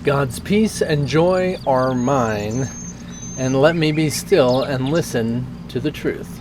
God's peace and joy are mine, and let me be still and listen to the truth.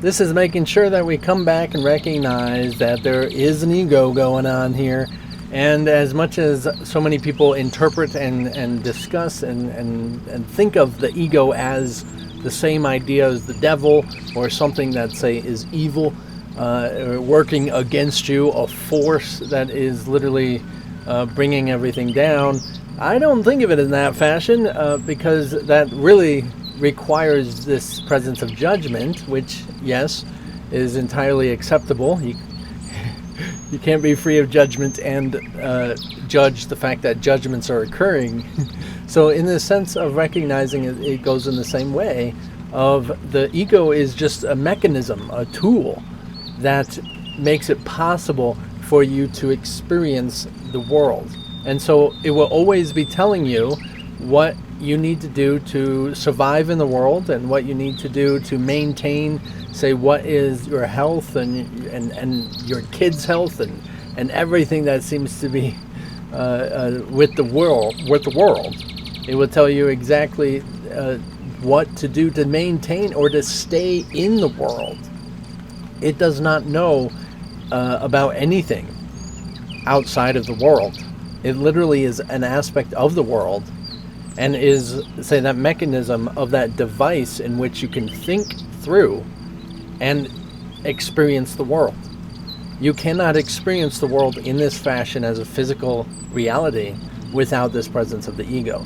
This is making sure that we come back and recognize that there is an ego going on here. And as much as so many people interpret and discuss and think of the ego as the same idea as the devil, or something that, say, is evil, working against you, a force that is literally bringing everything down, I don't think of it in that fashion, because that really requires this presence of judgment, which, yes, is entirely acceptable. You can't be free of judgment and judge the fact that judgments are occurring. So in the sense of recognizing it, it goes in the same way of the ego is just a mechanism, a tool that makes it possible for you to experience the world. And so it will always be telling you what you need to do to survive in the world, and what you need to do to maintain, say, what is your health and your kids' health and everything that seems to be with the world. It will tell you exactly what to do to maintain or to stay in the world. It does not know about anything outside of the world. It literally is an aspect of the world, and is, say, that mechanism of that device in which you can think through and experience the world. You cannot experience the world in this fashion as a physical reality without this presence of the ego.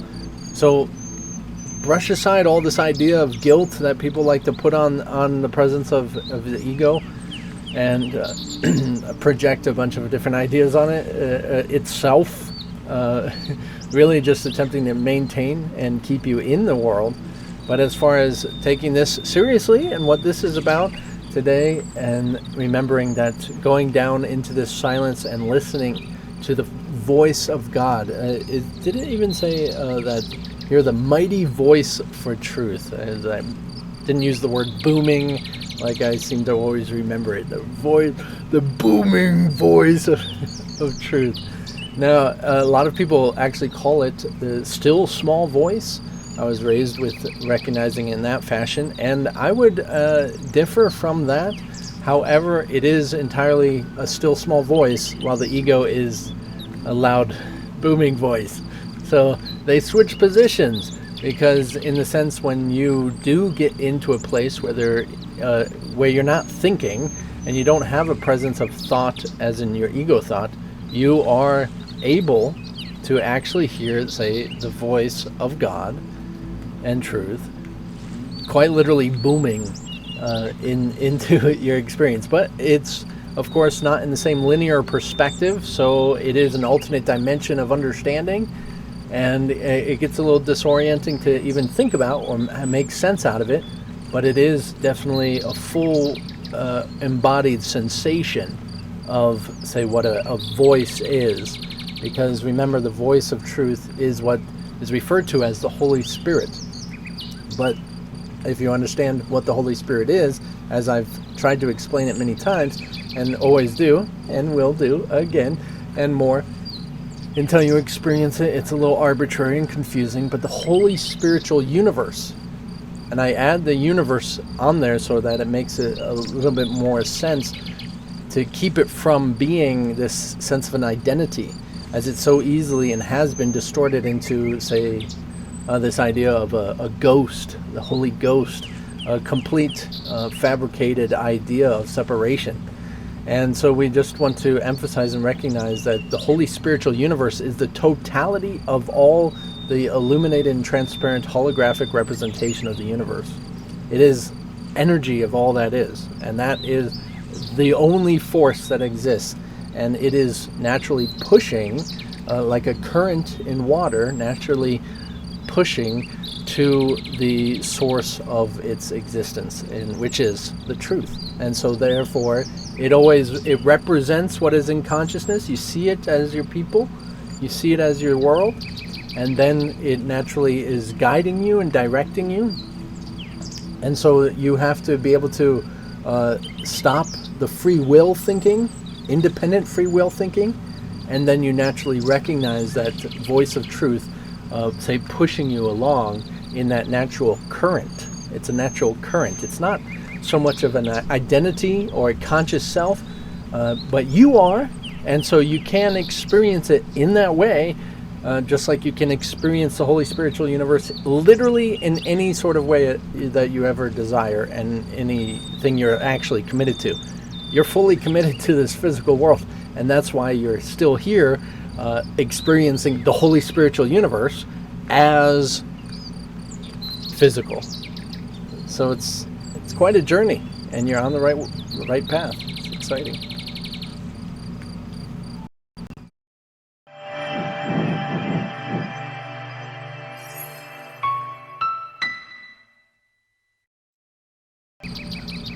So brush aside all this idea of guilt that people like to put on the presence of the ego, and project a bunch of different ideas on it itself. Really just attempting to maintain and keep you in the world. But as far as taking this seriously and what this is about today, and remembering that going down into this silence and listening to the voice of God, did it even say that you're the mighty voice for truth? As I didn't use the word booming like I seem to always remember it, the booming voice of truth. Now, a lot of people actually call it the still small voice. I was raised with recognizing in that fashion, and I would differ from that. However, it is entirely a still small voice, while the ego is a loud booming voice. So they switch positions, because in the sense when you do get into a place where you're not thinking, and you don't have a presence of thought as in your ego thought, you are able to actually hear, say, the voice of God and truth, quite literally booming into your experience. But it's, of course, not in the same linear perspective, so it is an alternate dimension of understanding, and it gets a little disorienting to even think about or make sense out of it. But it is definitely a full embodied sensation of, say, what a voice is. Because remember, the voice of truth is what is referred to as the Holy Spirit. But if you understand what the Holy Spirit is, as I've tried to explain it many times, and always do, and will do again and more, until you experience it, it's a little arbitrary and confusing. But the Holy Spiritual Universe, and I add the universe on there so that it makes it a little bit more sense, to keep it from being this sense of an identity, as it so easily and has been distorted into, say, this idea of a ghost, the Holy Ghost, a complete fabricated idea of separation. And so we just want to emphasize and recognize that the Holy Spiritual Universe is the totality of all the illuminated and transparent holographic representation of the universe. It is energy of all that is, and that is the only force that exists. And it is naturally pushing, like a current in water, naturally pushing to the source of its existence, which is the truth. And so therefore it represents what is in consciousness. You see it as your people, you see it as your world, and then it naturally is guiding you and directing you. And so you have to be able to stop the free will thinking, independent free will thinking, and then you naturally recognize that voice of truth, say, pushing you along in that natural current. It's a natural current. It's not so much of an identity or a conscious self, but you are, and so you can experience it in that way, just like you can experience the Holy Spiritual Universe literally in any sort of way that you ever desire, and anything you're actually committed to. You're fully committed to this physical world, and that's why you're still here, experiencing the Holy Spiritual Universe as physical. So it's quite a journey, and you're on the right path. It's exciting.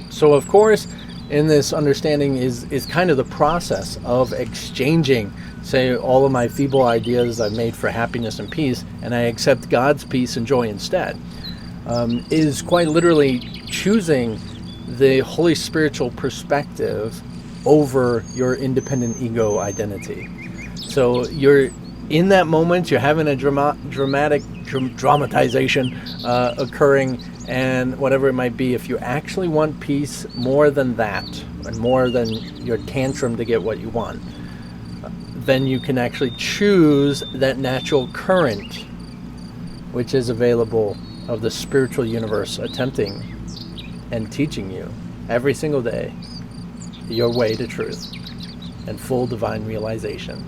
So of course, in this understanding is kind of the process of exchanging, say, all of my feeble ideas I've made for happiness and peace, and I accept God's peace and joy instead, is quite literally choosing the Holy Spiritual perspective over your independent ego identity. So you're in that moment, you're having a dramatization occurring, and whatever it might be, if you actually want peace more than that, and more than your tantrum to get what you want, then you can actually choose that natural current which is available of the spiritual universe, attempting and teaching you every single day your way to truth and full divine realization.